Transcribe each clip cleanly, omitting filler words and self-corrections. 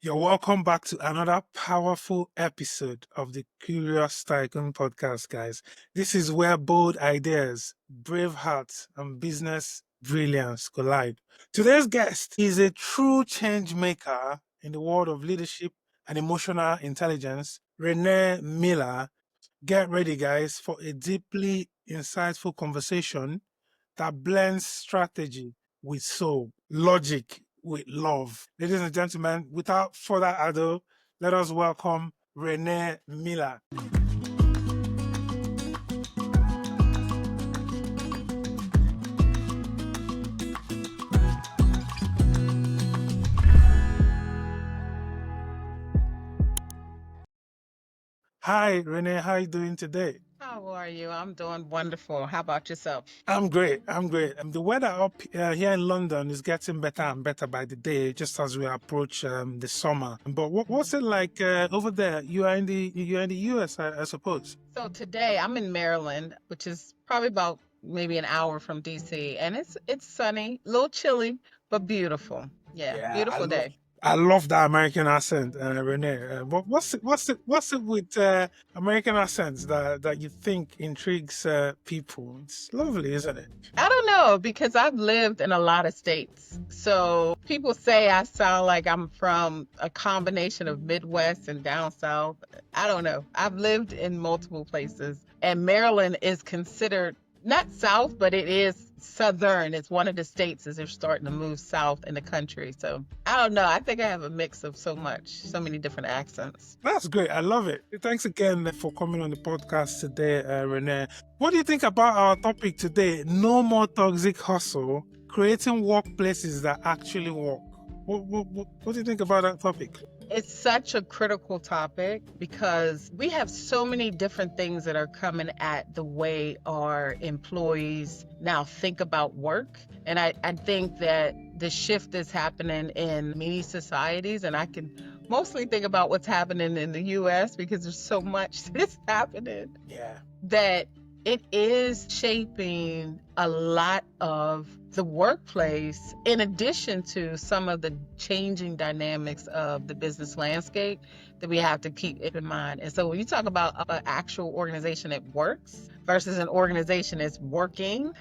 You're welcome back to another powerful episode of the Curious Tycoon Podcast, guys. This is where bold ideas, brave hearts, and business brilliance collide. Today's guest is a true change maker in the world of leadership and emotional intelligence, Renee Miller. Get ready, guys, for a deeply insightful conversation that blends strategy with soul, logic with love. Ladies and gentlemen, without further ado, let us welcome Renee Miller. Hi, Renee. How are you doing today? How are you? I'm doing wonderful. How about yourself? I'm great. I'm great. The weather up here in London is getting better and better by the day, just as we approach the summer. But what's it like over there? You are in the US, I suppose. So today I'm in Maryland, which is probably about maybe an hour from DC, and it's sunny, a little chilly, but beautiful. Yeah, Yeah, I beautiful love day. I love that American accent, Renee. What's it with American accents that you think intrigues people? It's lovely, isn't it? I don't know because I've lived in a lot of states. So people say I sound like I'm from a combination of Midwest and down south. I don't know. I've lived in multiple places, and Maryland is considered not south, but it is southern. It's one of the states as they're starting to move south in the country. So I don't know. I think I have a mix of so many different accents. That's great. I love it. Thanks again for coming on the podcast today, Renee. What do you think about our topic today? No more toxic hustle, creating workplaces that actually work. What do you think about that topic? It's such a critical topic because we have so many different things that are coming at the way our employees now think about work. And I think that the shift is happening in many societies, and I can mostly think about what's happening in the US because there's so much that's happening Yeah. that it is shaping a lot of the workplace, in addition to some of the changing dynamics of the business landscape that we have to keep in mind. And so when you talk about an actual organization that works versus an organization that's working,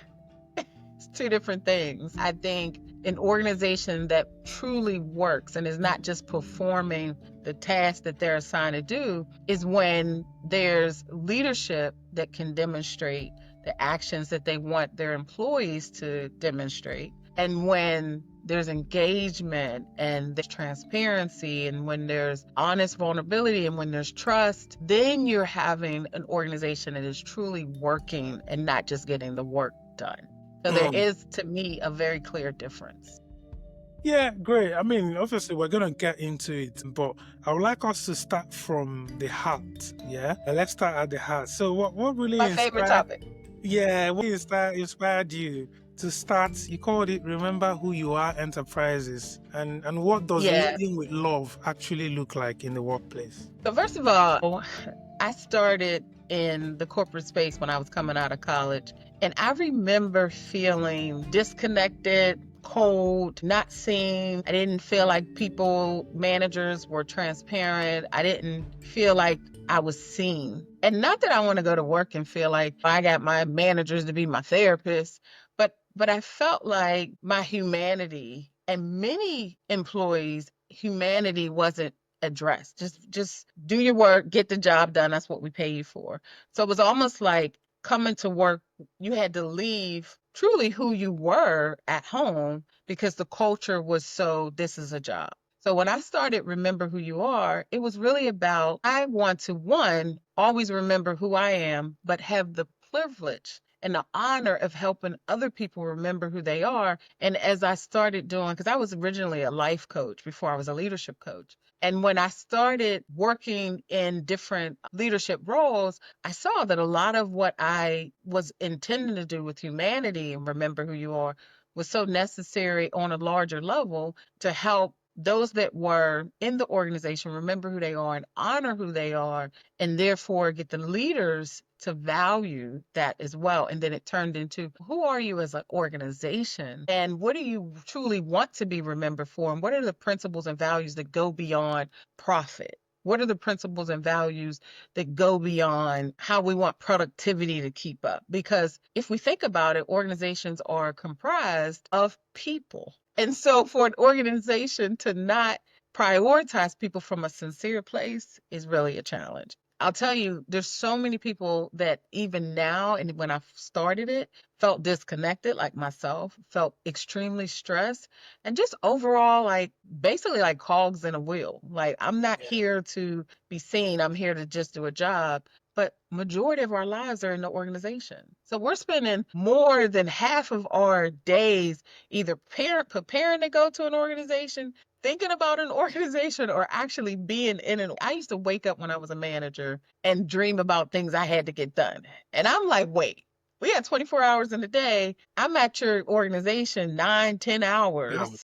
it's two different things. I think an organization that truly works and is not just performing the task that they're assigned to do is when there's leadership that can demonstrate the actions that they want their employees to demonstrate. And when there's engagement and there's transparency and when there's honest vulnerability and when there's trust, then you're having an organization that is truly working and not just getting the work done. So there Mm. is, to me, a very clear difference. Yeah, great. I mean, obviously, we're going to get into it, but I would like us to start from the heart. Yeah, let's start at the heart. So, what really My favorite inspired? topic. Yeah, what inspired you to start? You called it "Remember Who You Are" Enterprises, and what does Yes. leading with love actually look like in the workplace? So first of all, I started in the corporate space when I was coming out of college, and I remember feeling disconnected, cold, not seen. I didn't feel like managers were transparent. I didn't feel like I was seen. And not that I want to go to work and feel like I got my managers to be my therapist, but I felt like my humanity and many employees humanity wasn't addressed. Just do your work, get the job done. That's what we pay you for. So it was almost like coming to work, you had to leave truly who you were at home because the culture was so this is a job. So when I started Remember Who You Are, it was really about I want to one, always remember who I am, but have the privilege and the honor of helping other people remember who they are. And as I started doing, because I was originally a life coach before I was a leadership coach. And when I started working in different leadership roles, I saw that a lot of what I was intending to do with humanity and remember who you are was so necessary on a larger level to help those that were in the organization remember who they are and honor who they are, and therefore get the leaders to value that as well. And then it turned into, who are you as an organization? And what do you truly want to be remembered for? And what are the principles and values that go beyond profit? What are the principles and values that go beyond how we want productivity to keep up? Because if we think about it, organizations are comprised of people. And so for an organization to not prioritize people from a sincere place is really a challenge. I'll tell you, there's so many people that even now, and when I started it, felt disconnected, like myself, felt extremely stressed, and just overall, like basically like cogs in a wheel. Like, I'm not Yeah. here to be seen, I'm here to just do a job. But majority of our lives are in the organization. So we're spending more than half of our days either preparing to go to an organization, thinking about an organization, or actually being in an. I used to wake up when I was a manager and dream about things I had to get done. And I'm like, wait, we had 24 hours in a day. I'm at your organization 9, 10 Yeah. hours.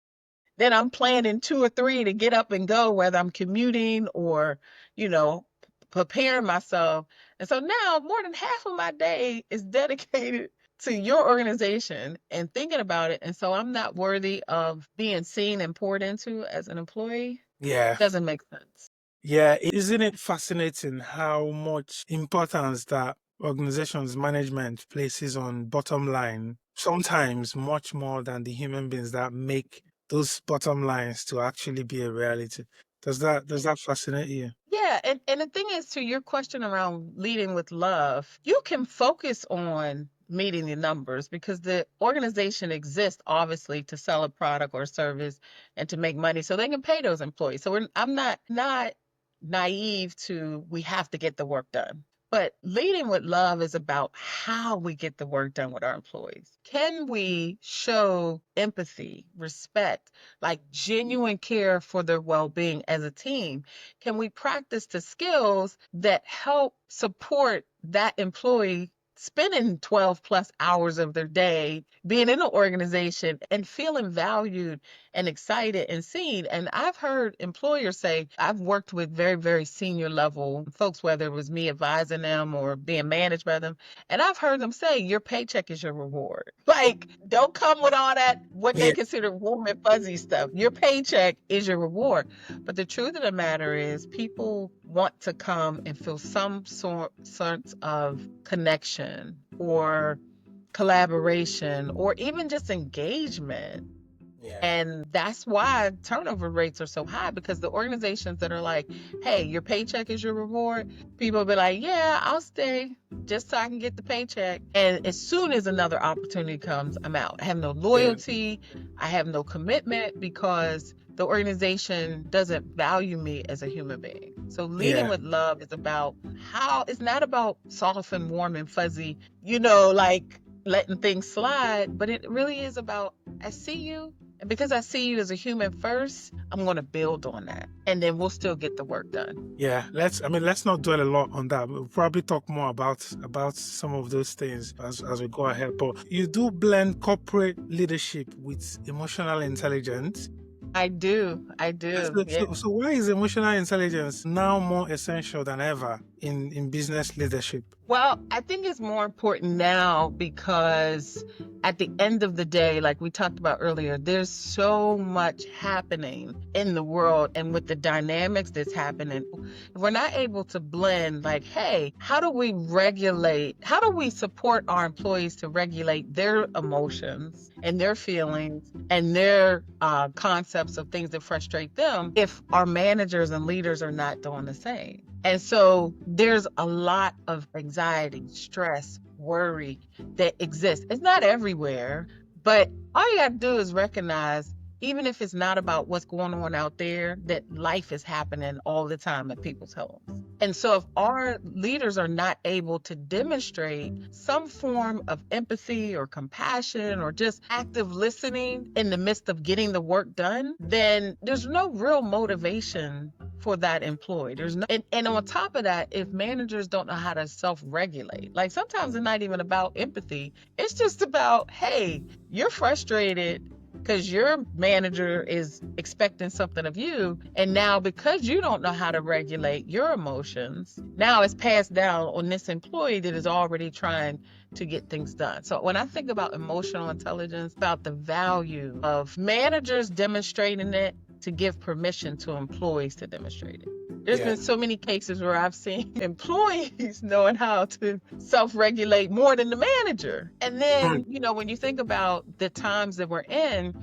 Then I'm planning 2 or 3 to get up and go, whether I'm commuting or, you know, preparing myself. And so now more than half of my day is dedicated to your organization and thinking about it. And so I'm not worthy of being seen and poured into as an employee. Yeah. Doesn't make sense. Yeah, isn't it fascinating how much importance that organizations management places on bottom line, sometimes much more than the human beings that make those bottom lines to actually be a reality. Does that fascinate you? Yeah, and the thing is, to your question around leading with love, you can focus on meeting the numbers because the organization exists obviously to sell a product or service and to make money so they can pay those employees. So I'm not naive to we have to get the work done. But leading with love is about how we get the work done with our employees. Can we show empathy, respect, like genuine care for their well-being as a team? Can we practice the skills that help support that employee spending 12 plus hours of their day being in an organization and feeling valued and excited and seen? And I've heard employers say, I've worked with very, very senior level folks, whether it was me advising them or being managed by them. And I've heard them say, your paycheck is your reward. Like, don't come with all that, what they Yeah, consider warm and fuzzy stuff. Your paycheck is your reward. But the truth of the matter is, people want to come and feel some sorts of connection or collaboration or even just engagement. yeah, And that's why turnover rates are so high, because the organizations that are like, hey, your paycheck is your reward, people will be like, yeah, I'll stay just so I can get the paycheck. And as soon as another opportunity comes, I'm out. I have no yeah, loyalty, I have no commitment because the organization doesn't value me as a human being. So leading yeah, with love is about how it's not about soft and warm and fuzzy, like letting things slide, but it really is about, I see you, and because I see you as a human first, I'm going to build on that. And then we'll still get the work done. yeah. Let's not dwell a lot on that. We'll probably talk more about some of those things as we go ahead. But you do blend corporate leadership with emotional intelligence. I do. I do. So, Yeah. so, so why is emotional intelligence now more essential than ever in business leadership? Well, I think it's more important now because at the end of the day, like we talked about earlier, there's so much happening in the world and with the dynamics that's happening. If we're not able to blend, like, hey, how do we regulate? How do we support our employees to regulate their emotions and their feelings and their concepts of things that frustrate them if our managers and leaders are not doing the same? And so there's a lot of anxiety, stress, worry that exists. It's not everywhere, but all you got to do is recognize, even if it's not about what's going on out there, that life is happening all the time at people's homes. And so if our leaders are not able to demonstrate some form of empathy or compassion or just active listening in the midst of getting the work done, then there's no real motivation for that employee. There's no, and on top of that, if managers don't know how to self-regulate, like sometimes it's not even about empathy. It's just about, hey, you're frustrated because your manager is expecting something of you. And now, because you don't know how to regulate your emotions, now it's passed down on this employee that is already trying to get things done. So when I think about emotional intelligence, about the value of managers demonstrating it to give permission to employees to demonstrate it. There's Yeah. been so many cases where I've seen employees knowing how to self-regulate more than the manager. And Mm. then, when you think about the times that we're in,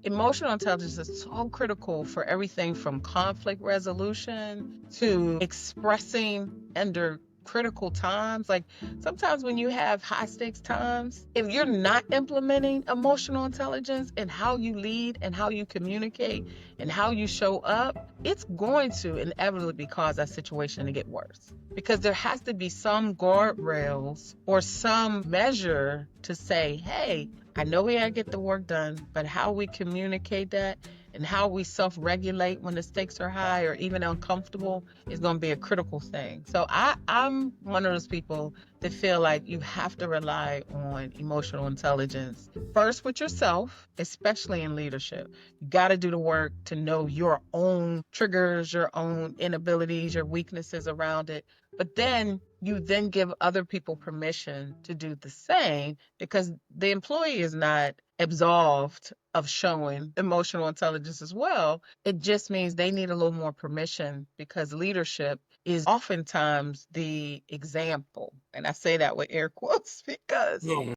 emotional intelligence is so critical for everything from conflict resolution to expressing under critical times. Like sometimes when you have high stakes times, if you're not implementing emotional intelligence in how you lead and how you communicate and how you show up, it's going to inevitably cause that situation to get worse. Because there has to be some guardrails or some measure to say, hey, I know we gotta get the work done, but how we communicate that and how we self-regulate when the stakes are high or even uncomfortable is gonna be a critical thing. So I'm one of those people that feel like you have to rely on emotional intelligence first with yourself, especially in leadership. You gotta do the work to know your own triggers, your own inabilities, your weaknesses around it. But then you then give other people permission to do the same because the employee is not absolved of showing emotional intelligence as well. It just means they need a little more permission because leadership is oftentimes the example. And I say that with air quotes because No.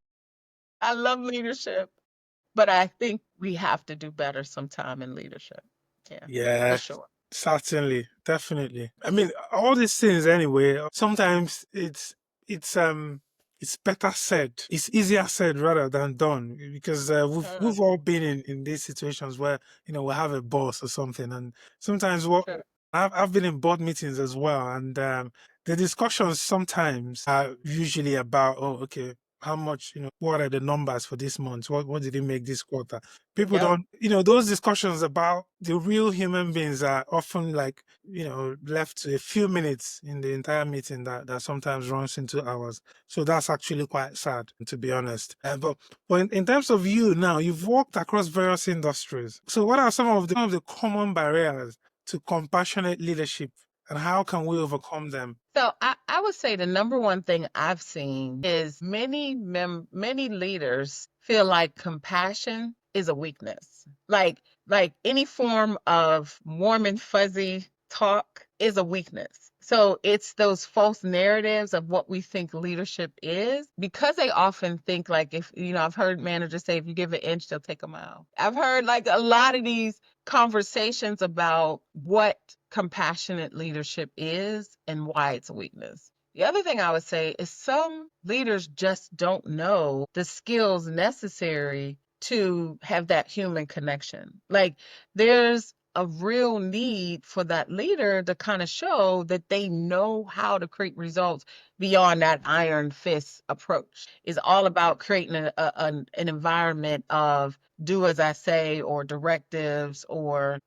I love leadership, but I think we have to do better sometime in leadership. Yeah, for Yeah, sure. certainly, definitely. I mean, all these things anyway, sometimes it's better said. It's easier said rather than done because Mm, we've all been in these situations where we have a boss or something, and sometimes what sure, I've been in board meetings as well, and the discussions sometimes are usually about, oh, okay, how much, what are the numbers for this month? What did it make this quarter? People yep. don't, those discussions about the real human beings are often like, left to a few minutes in the entire meeting that sometimes runs into hours. So that's actually quite sad, to be honest. But in terms of you now, you've worked across various industries. So what are some of the common barriers to compassionate leadership, and how can we overcome them? So I would say the number one thing I've seen is many leaders feel like compassion is a weakness. Like any form of warm and fuzzy talk is a weakness. So it's those false narratives of what we think leadership is because they often think like if I've heard managers say if you give an inch they'll take a mile. I've heard like a lot of these conversations about what compassionate leadership is and why it's a weakness. The other thing I would say is some leaders just don't know the skills necessary to have that human connection. Like there's a real need for that leader to kind of show that they know how to create results beyond that iron fist approach. It's all about creating an environment of do as I say or directives or,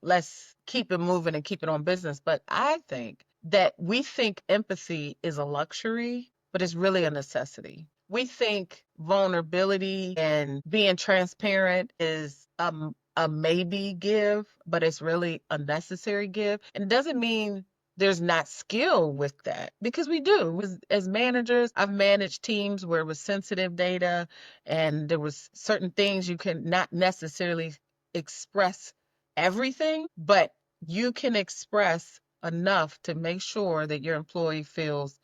let's keep it moving and keep it on business. But I think that we think empathy is a luxury, but it's really a necessity. We think vulnerability and being transparent is a maybe give, but it's really a necessary give. And it doesn't mean there's not skill with that because we do. As managers, I've managed teams where it was sensitive data and there was certain things you can not necessarily express everything, but you can express enough to make sure that your employee feels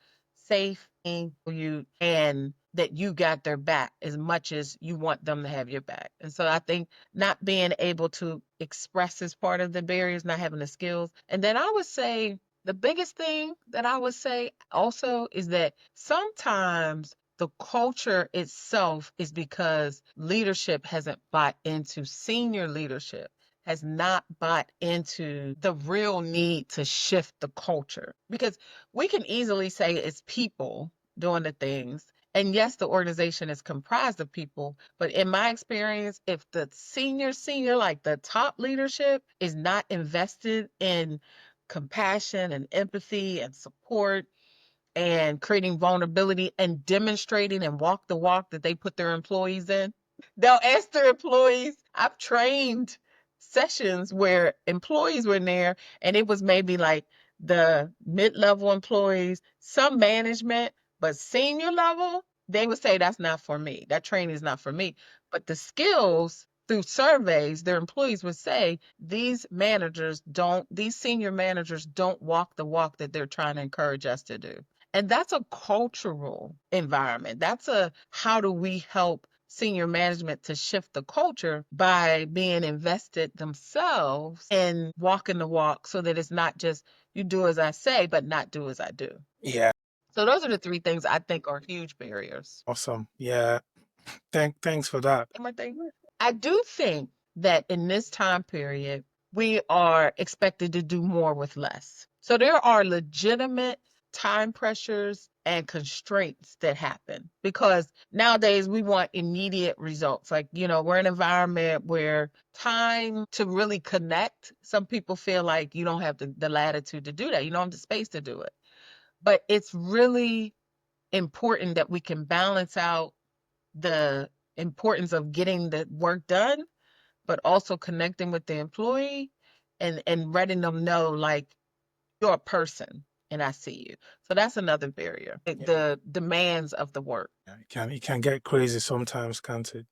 safe in you and that you got their back as much as you want them to have your back. And so I think not being able to express is part of the barriers, not having the skills. And then I would say the biggest thing that I would say also is that sometimes the culture itself is because leadership hasn't bought into senior leadership has not bought into the real need to shift the culture because we can easily say it's people doing the things. And yes, the organization is comprised of people, but in my experience, if the senior, like the top leadership is not invested in compassion and empathy and support and creating vulnerability and demonstrating and walk the walk that they put their employees in, They'll ask their employees. I've trained sessions where employees were in there and it was maybe like the mid-level employees, some management, but senior level, they would say that's not for me. That training is not for me. But the skills through surveys, their employees would say these senior managers don't walk the walk that they're trying to encourage us to do. And that's a cultural environment. That's a how do we help senior management to shift the culture by being invested themselves in walking the walk so that it's not just you do as I say, but not do as I do. Yeah. So those are the three things I think are huge barriers. Awesome. Yeah. Thanks for that. One more thing. I do think that in this time period, we are expected to do more with less. So there are legitimate time pressures and constraints that happen because nowadays we want immediate results. Like, we're in an environment where time to really connect, some people feel like you don't have the latitude to do that. You don't have the space to do it. But it's really important that we can balance out the importance of getting the work done, but also connecting with the employee and letting them know like you're a person and I see you. So that's another barrier. Yeah. The demands of the work. It can get crazy sometimes, can't it?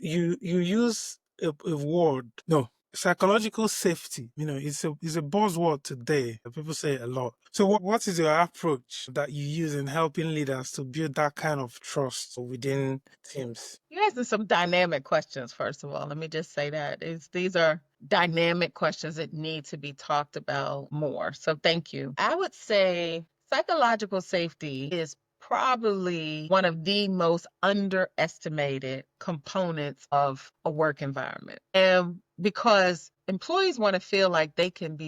You use a word, no, psychological safety. It's a buzzword today. People say it a lot. So what is your approach that you use in helping leaders to build that kind of trust within teams? You're asking some dynamic questions, first of all. Let me just say that. These are dynamic questions that need to be talked about more. So thank you. I would say psychological safety is probably one of the most underestimated components of a work environment. And because employees want to feel like they can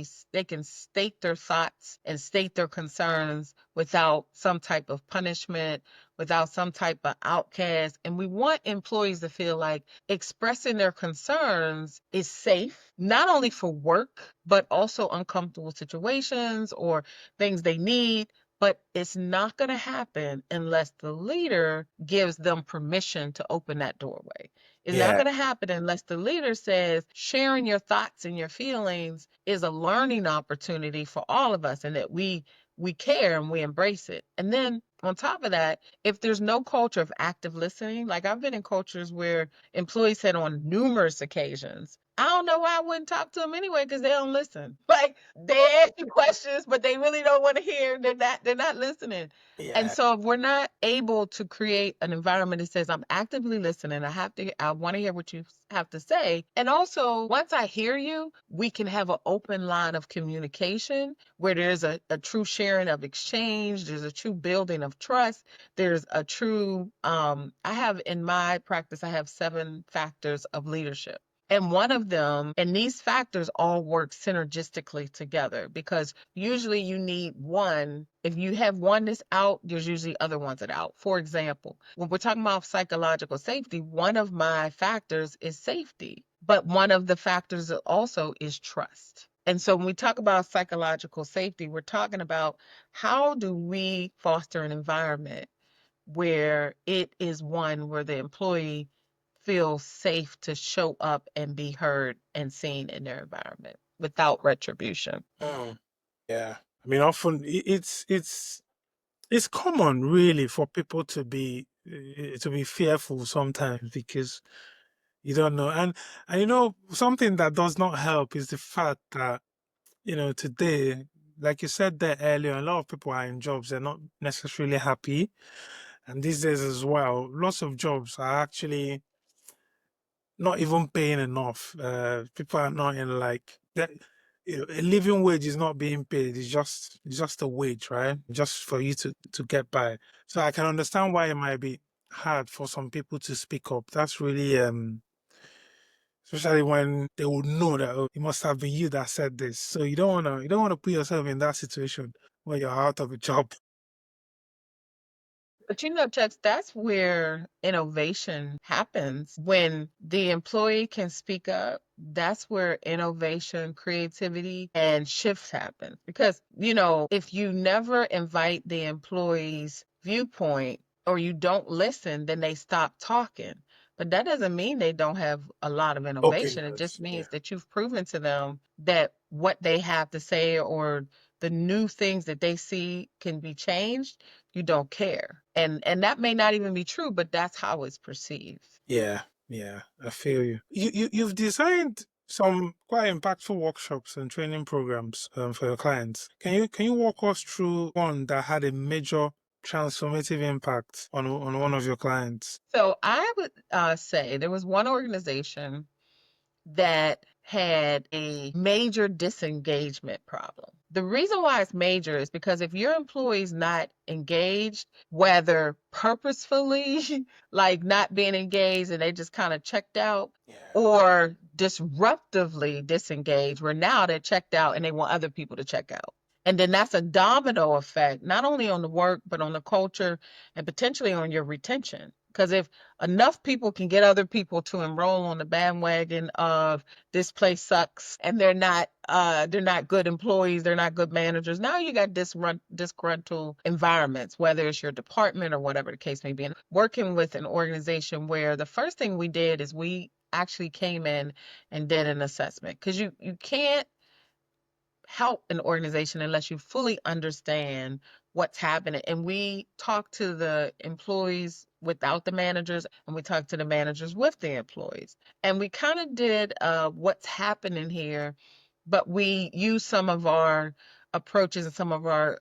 state their thoughts and state their concerns without some type of punishment, without some type of outcast. And we want employees to feel like expressing their concerns is safe, not only for work, but also uncomfortable situations or things they need. But it's not going to happen unless the leader gives them permission to open that doorway. It's not Yeah. going to happen unless the leader says sharing your thoughts and your feelings is a learning opportunity for all of us and that we care and we embrace it. And then on top of that, if there's no culture of active listening, like I've been in cultures where employees said on numerous occasions, I don't know why I wouldn't talk to them anyway because they don't listen. Like they ask you questions, but they really don't want to hear. They're not listening. And Yeah. so if we're not able to create an environment that says I'm actively listening, I want to hear what you have to say. And also once I hear you, we can have an open line of communication where there's a true sharing of exchange, there's a true building of trust, there's a true I have in my practice, I have 7 factors of leadership. And one of them, and these factors all work synergistically together because usually you need one. If you have one that's out, there's usually other ones that are out. For example, when we're talking about psychological safety, one of my factors is safety, but one of the factors also is trust. And so when we talk about psychological safety, we're talking about how do we foster an environment where it is one where the employee feels safe to show up and be heard and seen in their environment without retribution. Mm. Yeah. Often it's common really for people to be fearful sometimes because you don't know. And something that does not help is the fact that today, like you said there earlier, a lot of people are in jobs they're not necessarily happy. And these days as well, lots of jobs are actually not even paying enough. People are not in like that. A living wage is not being paid. It's just a wage, right? Just for you to get by. So I can understand why it might be hard for some people to speak up. That's really especially when they would know that, oh, it must have been you that said this. So you don't wanna put yourself in that situation where you're out of a job. But Chuck, that's where innovation happens. When the employee can speak up, that's where innovation, creativity, and shifts happen. Because, if you never invite the employee's viewpoint or you don't listen, then they stop talking. But that doesn't mean they don't have a lot of innovation. It just Openness. Yeah. means that you've proven to them that what they have to say or the new things that they see can be changed, you don't care. And that may not even be true, but that's how it's perceived. Yeah. Yeah. I feel you. You've designed some quite impactful workshops and training programs for your clients. Can you walk us through one that had a major transformative impact on one of your clients? So I would say there was one organization that had a major disengagement problem. The reason why it's major is because if your employee's not engaged, whether purposefully, like not being engaged and they just kind of checked out, Yeah. or disruptively disengaged, where now they're checked out and they want other people to check out. And then that's a domino effect, not only on the work, but on the culture and potentially on your retention. Because if enough people can get other people to enroll on the bandwagon of this place sucks and they're not good employees, they're not good managers, now you got disgruntled environments, whether it's your department or whatever the case may be. And working with an organization where the first thing we did is we actually came in and did an assessment, because you can't help an organization unless you fully understand what's happening. And we talk to the employees without the managers, and we talk to the managers with the employees. And we kind of did what's happening here, but we use some of our approaches and some of our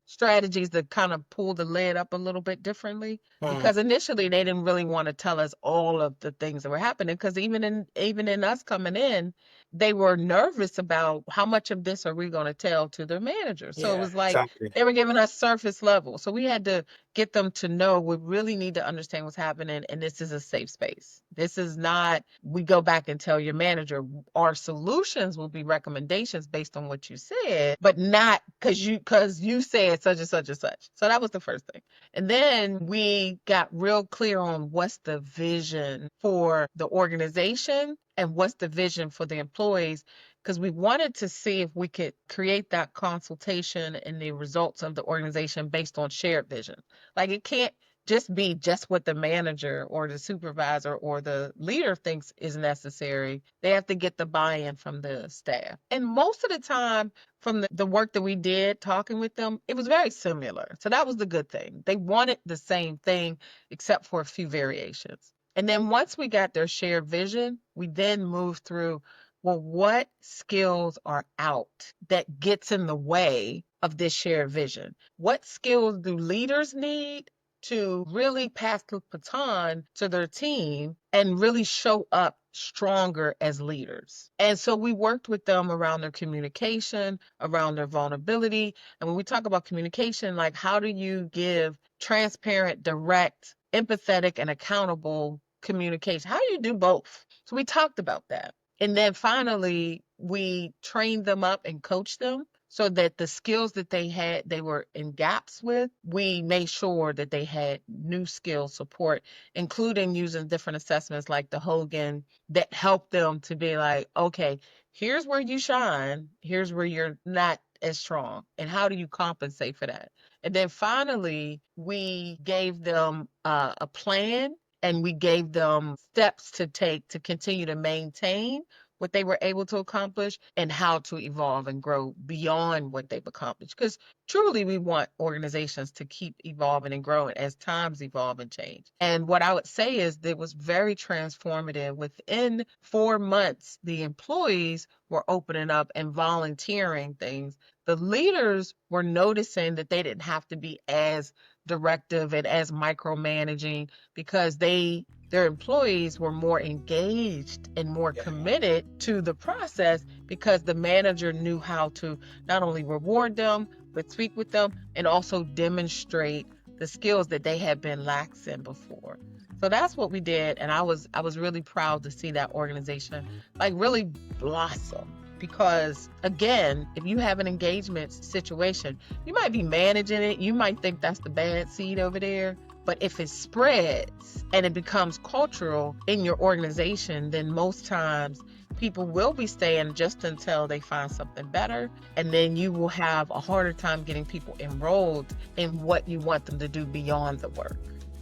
strategies to kind of pull the lid up a little bit differently, Mm, because initially they didn't really want to tell us all of the things that were happening, because even in us coming in, they were nervous about how much of this are we going to tell to their manager. So it yeah, was like exactly. they were giving us surface level. So we had to get them to know we really need to understand what's happening, and this is a safe space. This is not, we go back and tell your manager. Our solutions will be recommendations based on what you said, but not because you said such and such and such. So that was the first thing. And then we got real clear on what's the vision for the organization and what's the vision for the employees, because we wanted to see if we could create that consultation and the results of the organization based on shared vision. Like, it can't just be just what the manager or the supervisor or the leader thinks is necessary. They have to get the buy-in from the staff. And most of the time, from the work that we did talking with them, it was very similar. So that was the good thing. They wanted the same thing except for a few variations. And then once we got their shared vision, we then moved through, well, what skills are out that gets in the way of this shared vision? What skills do leaders need to really pass the baton to their team and really show up stronger as leaders? And so we worked with them around their communication, around their vulnerability. And when we talk about communication, like, how do you give transparent, direct, empathetic, and accountable communication? How do you do both? So we talked about that. And then finally, we trained them up and coached them so that the skills that they were in gaps with, we made sure that they had new skill support, including using different assessments like the Hogan, that helped them to be like, okay, here's where you shine, here's where you're not as strong, and how do you compensate for that? And then finally, we gave them a plan, and we gave them steps to take to continue to maintain what they were able to accomplish and how to evolve and grow beyond what they've accomplished. Because truly, we want organizations to keep evolving and growing as times evolve and change. And what I would say is that it was very transformative. Within 4 months, the employees were opening up and volunteering things. The leaders were noticing that they didn't have to be as directive and as micromanaging, because their employees were more engaged and more Yeah. committed to the process, because the manager knew how to not only reward them, but speak with them and also demonstrate the skills that they had been lax in before. So that's what we did. And I was really proud to see that organization like really blossom. Because again, if you have an engagement situation, you might be managing it, you might think that's the bad seed over there, but if it spreads and it becomes cultural in your organization, then most times people will be staying just until they find something better. And then you will have a harder time getting people enrolled in what you want them to do beyond the work.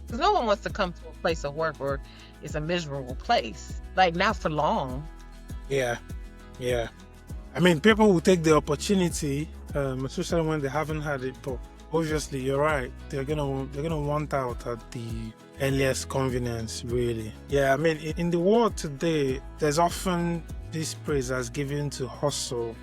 Because no one wants to come to a place of work where it's a miserable place. Like, not for long. Yeah, yeah. I mean, people will take the opportunity, especially when they haven't had it. But obviously, you're right. They're gonna want out at the earliest convenience. Really. Yeah. I mean, in the world today, there's often this praise that's given to hustle,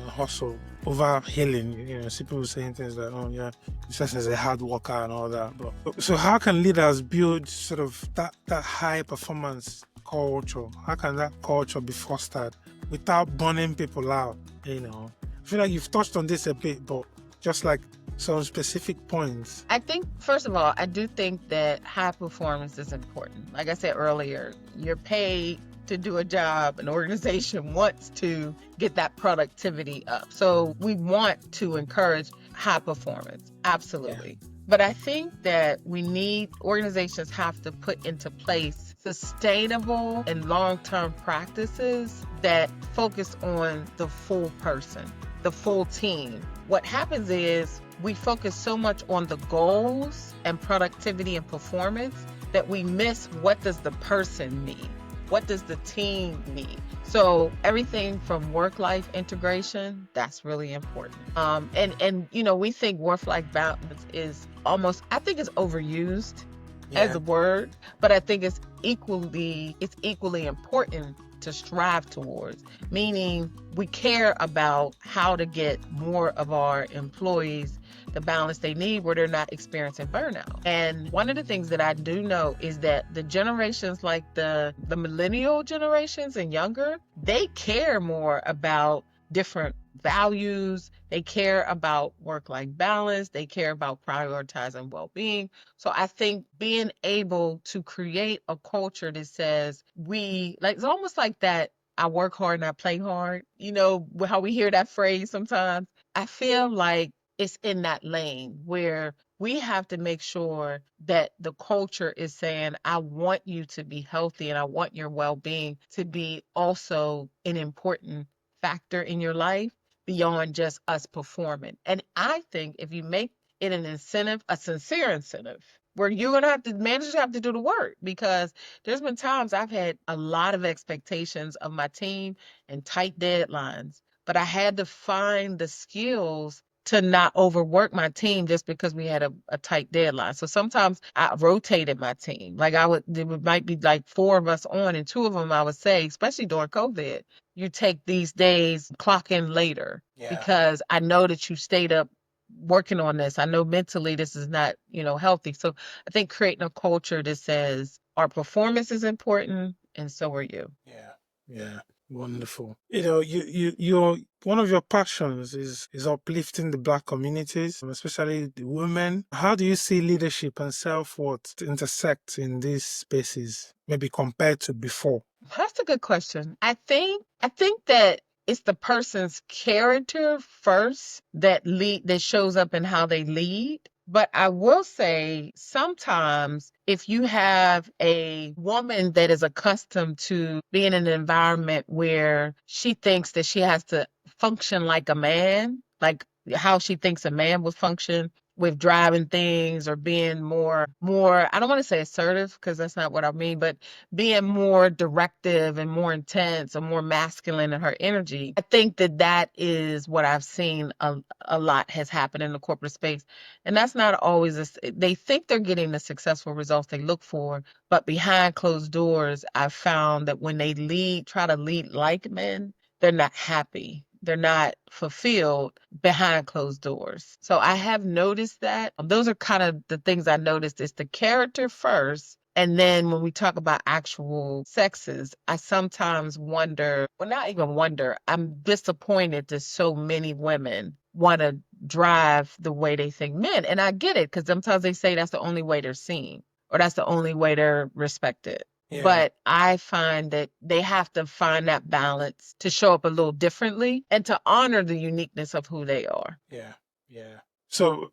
hustle over healing. See people saying things like, "Oh yeah, this person is a hard worker" and all that. But so, how can leaders build sort of that high performance culture? How can that culture be fostered without burning people out? I feel like you've touched on this a bit, but just like some specific points. I think, first of all, I do think that high performance is important. Like I said earlier, you're paid to do a job. An organization wants to get that productivity up. So we want to encourage high performance. Absolutely. Yeah. But I think that organizations have to put into place sustainable and long-term practices that focus on the full person, the full team. What happens is we focus so much on the goals and productivity and performance that we miss what does the person need? What does the team need? So everything from work-life integration, that's really important. And we think work-life balance is I think it's overused as a word, but I think it's equally important to strive towards, meaning we care about how to get more of our employees the balance they need where they're not experiencing burnout. And one of the things that I do know is that the generations like the millennial generations and younger, they care more about different values. They care about work-life balance. They care about prioritizing well-being. So I think being able to create a culture that says it's almost like that I work hard and I play hard. How we hear that phrase sometimes. I feel like it's in that lane where we have to make sure that the culture is saying, I want you to be healthy and I want your well-being to be also an important factor in your life beyond just us performing. And I think if you make it an incentive, a sincere incentive, where you're going to have to, managers have to do the work, because there's been times I've had a lot of expectations of my team and tight deadlines, but I had to find the skills to not overwork my team just because we had a tight deadline. So sometimes I rotated my team. Like there might be like 4 of us on, and 2 of them I would say, especially during COVID, you take these days, clock in later, because I know that you stayed up working on this. I know mentally this is not, healthy. So I think creating a culture that says our performance is important and so are you. Yeah. Wonderful. You're one of your passions is uplifting the Black communities, especially the women. How do you see leadership and self-worth intersect in these spaces, maybe compared to before? That's a good question. I think that it's the person's character first that shows up in how they lead. But I will say sometimes if you have a woman that is accustomed to being in an environment where she thinks that she has to function like a man, like how she thinks a man would function with driving things or being more, I don't want to say assertive because that's not what I mean, but being more directive and more intense or more masculine in her energy. I think that is what I've seen a lot has happened in the corporate space. And that's not always, they think they're getting the successful results they look for, but behind closed doors, I've found that when they try to lead like men, they're not happy. They're not fulfilled behind closed doors. So I have noticed that. Those are kind of the things I noticed. It's the character first. And then when we talk about actual sexes, I sometimes wonder, well, not even wonder, I'm disappointed that so many women want to drive the way they think men. And I get it, because sometimes they say that's the only way they're seen or that's the only way they're respected. Yeah. But I find that they have to find that balance to show up a little differently and to honor the uniqueness of who they are. Yeah. So,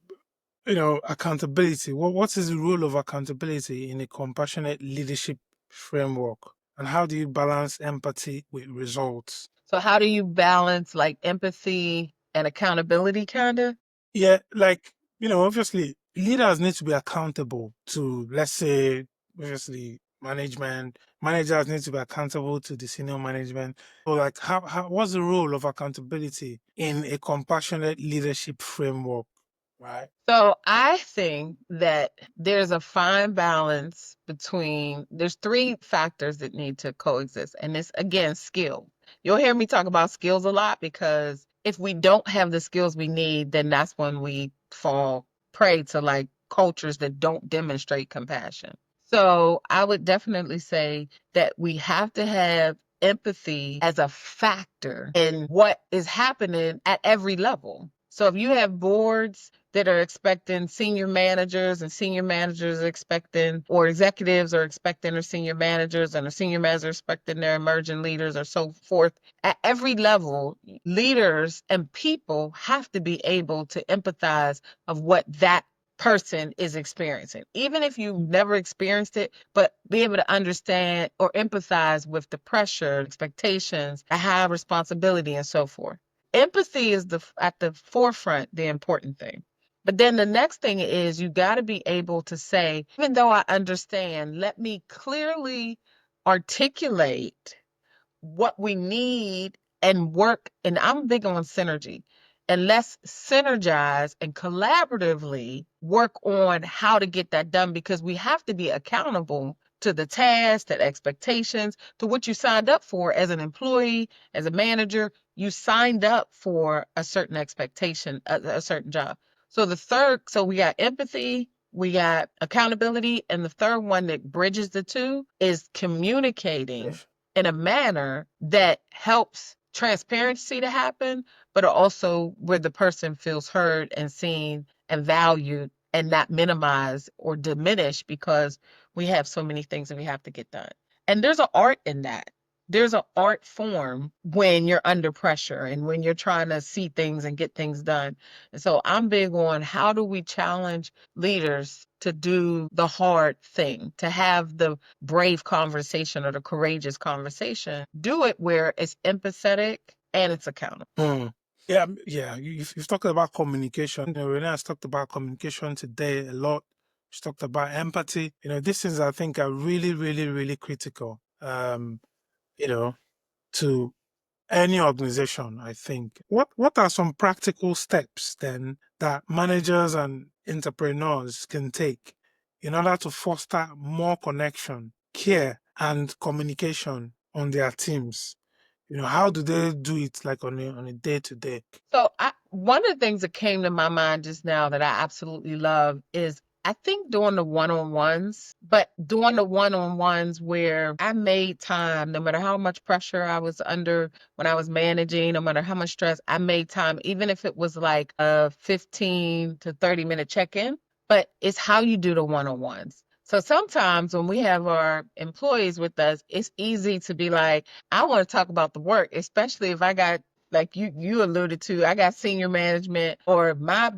accountability. What is the role of accountability in a compassionate leadership framework? And how do you balance empathy with results? So how do you balance like empathy and accountability, kind of? Yeah, like, obviously leaders need to be accountable to, let's say, obviously, management. Managers need to be accountable to the senior management. So, like, what's the role of accountability in a compassionate leadership framework, right? So I think that there's a fine balance between, there's three factors that need to coexist. And it's, again, skill. You'll hear me talk about skills a lot because if we don't have the skills we need, then that's when we fall prey to like cultures that don't demonstrate compassion. So I would definitely say that we have to have empathy as a factor in what is happening at every level. So if you have boards that are expecting senior managers and senior managers are expecting, or executives are expecting their senior managers and the senior managers are expecting their emerging leaders or so forth, at every level, leaders and people have to be able to empathize of what that person is experiencing, even if you've never experienced it, but be able to understand or empathize with the pressure, expectations, a high responsibility, and so forth. Empathy is at the forefront, the important thing. But then the next thing is you got to be able to say, even though I understand, let me clearly articulate what we need and work. And I'm big on synergy. And let's synergize and collaboratively work on how to get that done because we have to be accountable to the task, to expectations, to what you signed up for as an employee, as a manager. You signed up for a certain expectation, a certain job. So so we got empathy, we got accountability, and the third one that bridges the two is communicating in a manner that helps transparency to happen, but also where the person feels heard and seen and valued and not minimized or diminished because we have so many things that we have to get done. And there's an art in that. There's an art form when you're under pressure and when you're trying to see things and get things done. And so I'm big on how do we challenge leaders to do the hard thing, to have the brave conversation or the courageous conversation. Do it where it's empathetic and it's accountable. Yeah, yeah. You've talked about communication. Renee has talked about communication today a lot. She's talked about empathy. These things I think are really, really, really critical. You know, to any organization, I think. What are some practical steps then that managers and entrepreneurs can take in order to foster more connection, care, and communication on their teams? How do they do it like on a day to day? So one of the things that came to my mind just now that I absolutely love is I think doing the one-on-ones, but doing the one-on-ones where I made time, no matter how much pressure I was under when I was managing, no matter how much stress, I made time, even if it was like a 15 to 30-minute check-in, but it's how you do the one-on-ones. So sometimes when we have our employees with us, it's easy to be like, I want to talk about the work, especially if I got, like you alluded to, I got senior management or my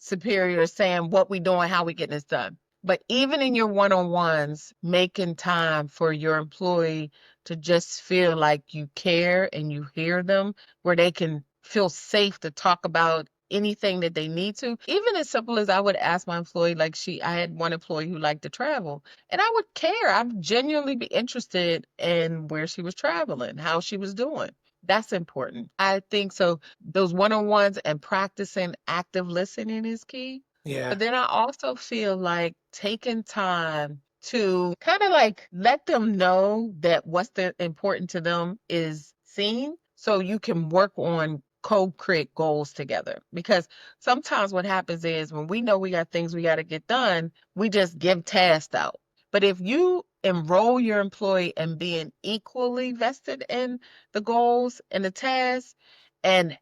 superior saying what we doing, how we getting this done. But even in your one-on-ones, making time for your employee to just feel like you care and you hear them, where they can feel safe to talk about anything that they need to. Even as simple as I would ask my employee, like I had one employee who liked to travel, and I would care. I'd genuinely be interested in where she was traveling, how she was doing. That's important. I think so. Those one-on-ones and practicing active listening is key. Yeah. But then I also feel like taking time to kind of like let them know that what's important to them is seen so you can work on co-create goals together. Because sometimes what happens is when we know we got things we got to get done, we just give tasks out. But if you enroll your employee in being equally vested in the goals and the tasks and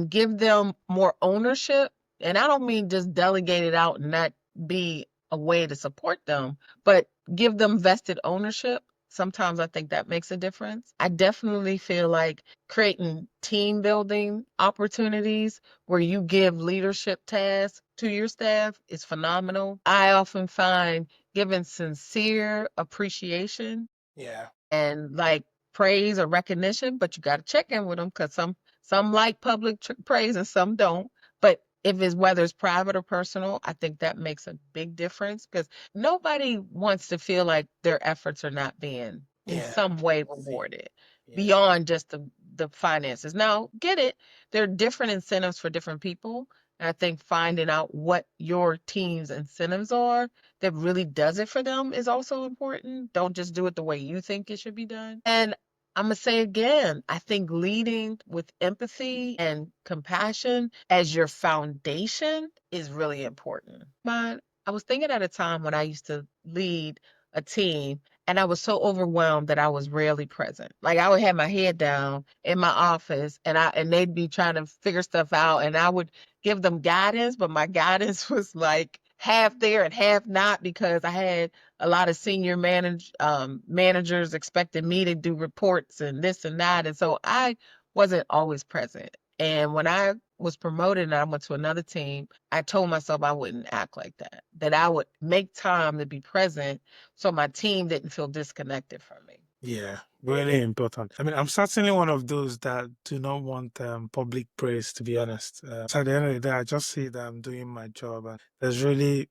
give them more ownership, and I don't mean just delegate it out and not be a way to support them, but give them vested ownership. Sometimes I think that makes a difference. I definitely feel like creating team building opportunities where you give leadership tasks to your staff is phenomenal. I often find giving sincere appreciation, Yeah. and like praise or recognition, but you got to check in with them because some like public praise and some don't. But If it's whether it's private or personal, I think that makes a big difference because nobody wants to feel like their efforts are not being in Yeah. some way See. rewarded Yeah. beyond just the finances. Now, get it, there are different incentives for different people. And I think finding out what your team's incentives are that really does it for them is also important. Don't just do it the way you think it should be done. And I'm going to say again, I think leading with empathy and compassion as your foundation is really important. I was thinking at a time when I used to lead a team and I was so overwhelmed that I was rarely present. Like I would have my head down in my office and they'd be trying to figure stuff out and I would give them guidance, but my guidance was like half there and half not because I had a lot of senior managers expecting me to do reports and this and that. And so I wasn't always present. And when I was promoted and I went to another team, I told myself I wouldn't act like that, that I would make time to be present so my team didn't feel disconnected from me. Yeah, really important. I mean, I'm certainly one of those that do not want public praise, to be honest. So at the end of the day, I just see that I'm doing my job, and there's really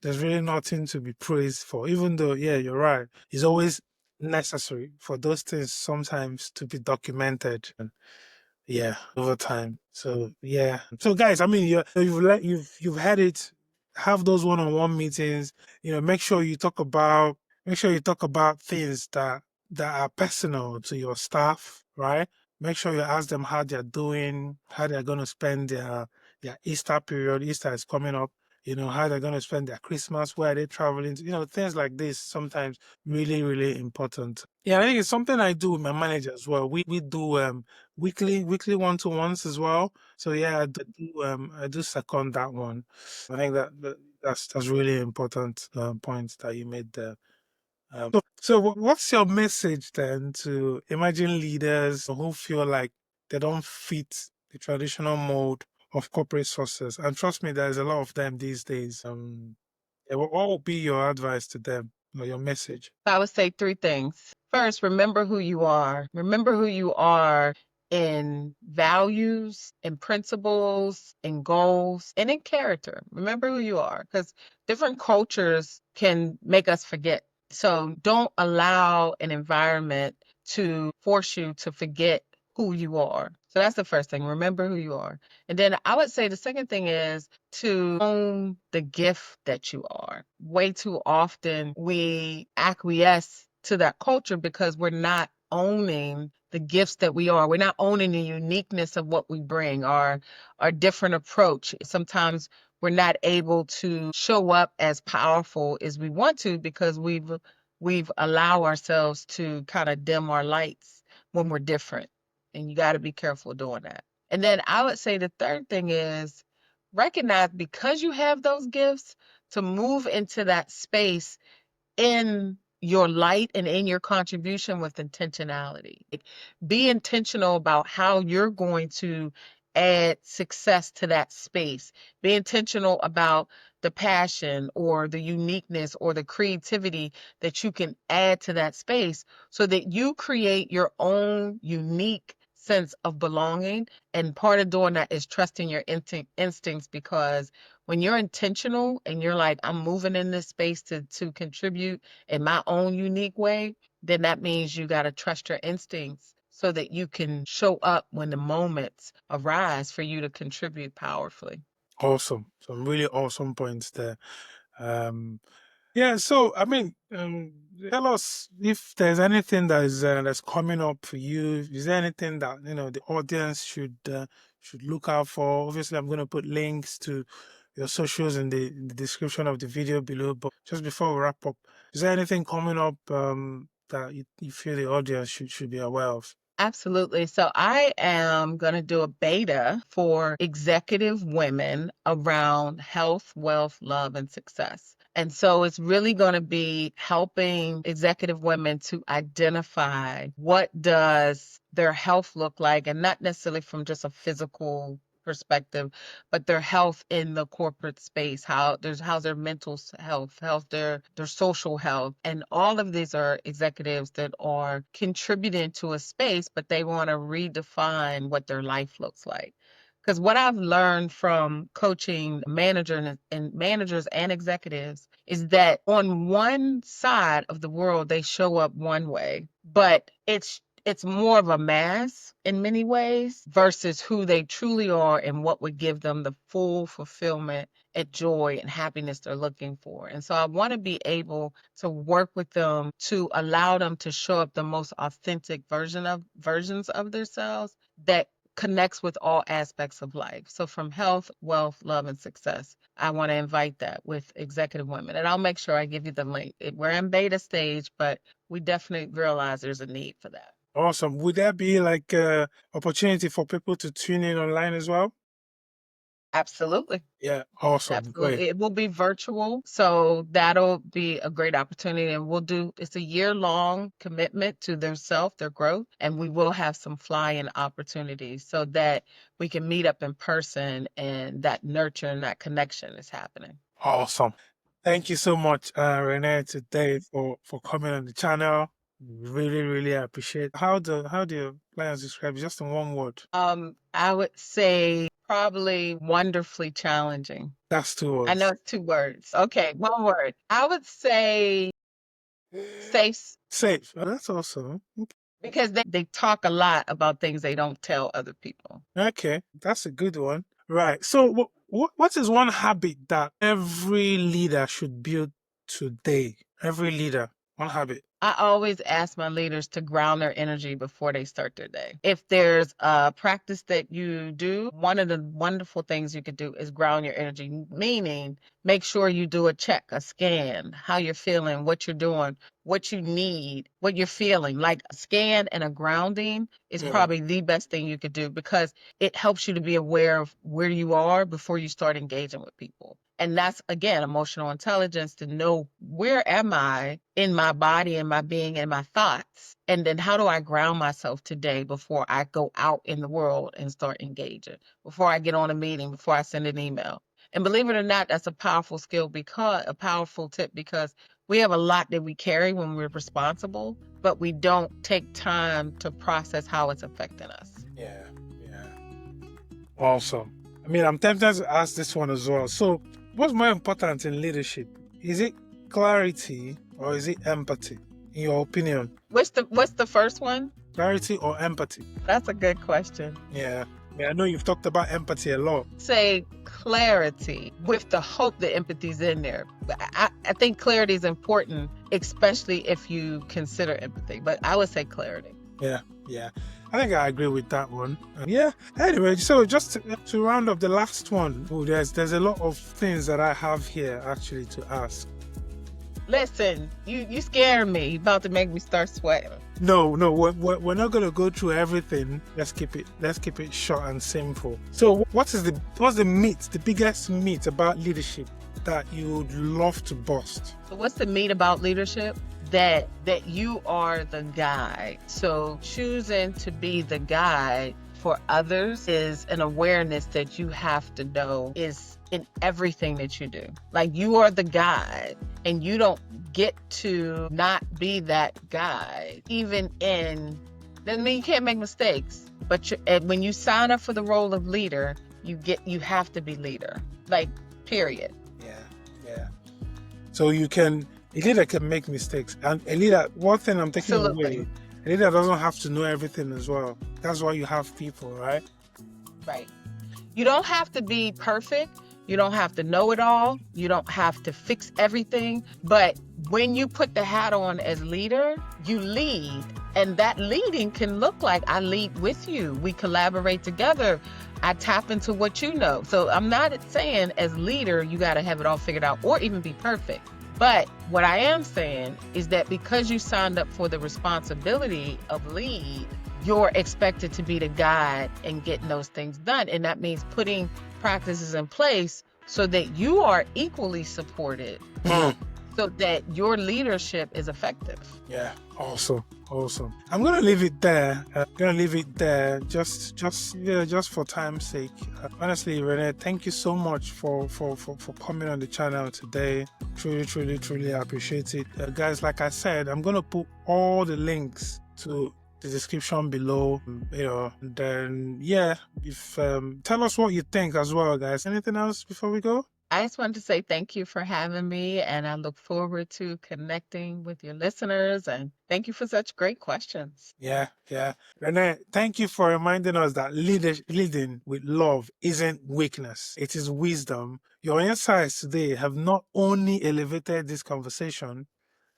nothing to be praised for. Even though, yeah, you're right, it's always necessary for those things sometimes to be documented. And yeah, over time. So yeah. So guys, I mean, you've had it. Have those one-on-one meetings. Make sure you talk about things that are personal to your staff, right? Make sure you ask them how they're doing, how they're going to spend their Easter period. Easter is coming up. How they're going to spend their Christmas, where are they traveling? Things like this sometimes really, really important. Yeah, I think it's something I do with my manager as well. We do weekly one-to-ones as well. So yeah, I do second that one. I think that's really important point that you made there. So what's your message then to emerging leaders who feel like they don't fit the traditional mold of corporate success? And trust me, there's a lot of them these days. Yeah, what would be your advice to them or your message? I would say three things. First, remember who you are. Remember who you are in values, in principles, in goals, and in character. Remember who you are because different cultures can make us forget. So don't allow an environment to force you to forget who you are. So that's the first thing. Remember who you are. And then I would say the second thing is to own the gift that you are. Way too often we acquiesce to that culture because we're not owning the gifts that we are. We're not owning the uniqueness of what we bring, our different approach. Sometimes we're not able to show up as powerful as we want to because we've allowed ourselves to kind of dim our lights when we're different. And you got to be careful doing that. And then I would say the third thing is recognize because you have those gifts to move into that space in your light and in your contribution with intentionality. Be intentional about how you're going to add success to that space. Be intentional about the passion or the uniqueness or the creativity that you can add to that space so that you create your own unique sense of belonging. And part of doing that is trusting your instincts because when you're intentional and you're like, I'm moving in this space to contribute in my own unique way, then that means you got to trust your instincts so that you can show up when the moments arise for you to contribute powerfully. Awesome. Some really awesome points there. Um, Yeah, so I mean, tell us if there's anything that's coming up for you. Is there anything that the audience should look out for? Obviously, I'm going to put links to your socials in the description of the video below. But just before we wrap up, is there anything coming up that you feel the audience should be aware of? Absolutely. So I am going to do a beta for executive women around health, wealth, love, and success. And so it's really going to be helping executive women to identify what does their health look like and not necessarily from just a physical perspective, but their health in the corporate space, how's their mental health, their social health. And all of these are executives that are contributing to a space, but they want to redefine what their life looks like. Because what I've learned from coaching managers and executives is that on one side of the world they show up one way, but it's more of a mask in many ways versus who they truly are and what would give them the full fulfillment and joy and happiness they're looking for. And so I want to be able to work with them to allow them to show up the most authentic versions of themselves that connects with all aspects of life. So from health, wealth, love, and success. I want to invite that with executive women. And I'll make sure I give you the link. We're in beta stage, but we definitely realize there's a need for that. Awesome. Would there be like a opportunity for people to tune in online as well? Absolutely. Yeah, awesome. Great. Absolutely. It will be virtual. So that'll be a great opportunity. And it's a year-long commitment to their self, their growth. And we will have some fly-in opportunities so that we can meet up in person and that nurture and that connection is happening. Awesome. Thank you so much, Renee, today for coming on the channel. Really, really appreciate. How do your clients describe it? Just in one word? I would say probably wonderfully challenging. That's 2 I know words. it's 2 words. Okay, one word. I would say safe Safe. Oh, that's awesome. because they talk a lot about things they don't tell other people. Okay, that's a good one. Right. So, what is one habit that every leader should build today? Every leader, one habit. I always ask my leaders to ground their energy before they start their day. If there's a practice that you do, one of the wonderful things you could do is ground your energy, meaning make sure you do a check, a scan, how you're feeling, what you're doing, what you need, what you're feeling. Like a scan and a grounding is Yeah. probably the best thing you could do because it helps you to be aware of where you are before you start engaging with people. And that's, again, emotional intelligence to know where am I in my body and my being and my thoughts. And then how do I ground myself today before I go out in the world and start engaging, before I get on a meeting, before I send an email. And believe it or not, that's a powerful a powerful tip because we have a lot that we carry when we're responsible, but we don't take time to process how it's affecting us. Yeah. Yeah. Awesome. I mean, I'm tempted to ask this one as well. So, what's more important in leadership? Is it clarity or is it empathy? In your opinion, What's the first one? clarity or empathy? That's a good question. Yeah. I know you've talked about empathy a lot. Say clarity with the hope that empathy's in there. But I think clarity is important, especially if you consider empathy. But I would say clarity. Yeah. I think I agree with that one. Yeah. Anyway, so just to round up the last one, there's a lot of things that I have here actually to ask. Listen, you scaring me. You about to make me start sweating. No, we're not gonna go through everything. Let's keep it short and simple. So, what's the myth, the biggest myth about leadership that you would love to bust? So what's the meat about leadership? That you are the guide. So choosing to be the guide for others is an awareness that you have to know is in everything that you do. Like you are the guide and you don't get to not be that guide. Even doesn't mean you can't make mistakes, but when you sign up for the role of leader, you have to be leader. Like period. Yeah. So a leader can make mistakes, and one thing I'm taking Absolutely. away, a leader doesn't have to know everything as well. That's why you have people, right? Right. You don't have to be perfect. You don't have to know it all. You don't have to fix everything. But when you put the hat on as leader, you lead. And that leading can look like I lead with you. We collaborate together. I tap into what you know. So I'm not saying as leader, you got to have it all figured out or even be perfect. But what I am saying is that because you signed up for the responsibility of lead, you're expected to be the guide and getting those things done. And that means putting practices in place so that you are equally supported so that your leadership is effective. Yeah, awesome. I'm gonna leave it there. Just for time's sake. Honestly, Renee, thank you so much for coming on the channel today. Truly appreciate it, guys. Like I said, I'm gonna put all the links to the description below. Then yeah, if tell us what you think as well, guys. Anything else before we go? I just wanted to say thank you for having me, and I look forward to connecting with your listeners. And thank you for such great questions. Yeah, yeah. Renee, thank you for reminding us that leading with love isn't weakness, it is wisdom. Your insights today have not only elevated this conversation,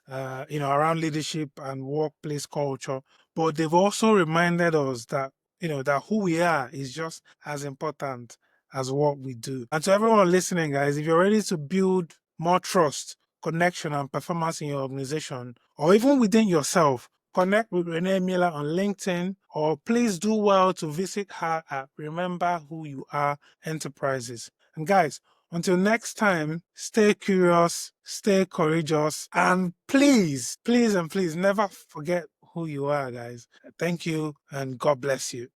around leadership and workplace culture, but they've also reminded us that, that who we are is just as important as what we do. And to everyone listening, guys, if you're ready to build more trust, connection, and performance in your organization, or even within yourself, connect with Renee Miller on LinkedIn, or please do well to visit her at Remember Who You Are Enterprises. And guys, until next time, stay curious, stay courageous, and please, please, and please never forget who you are, guys. Thank you, and God bless you.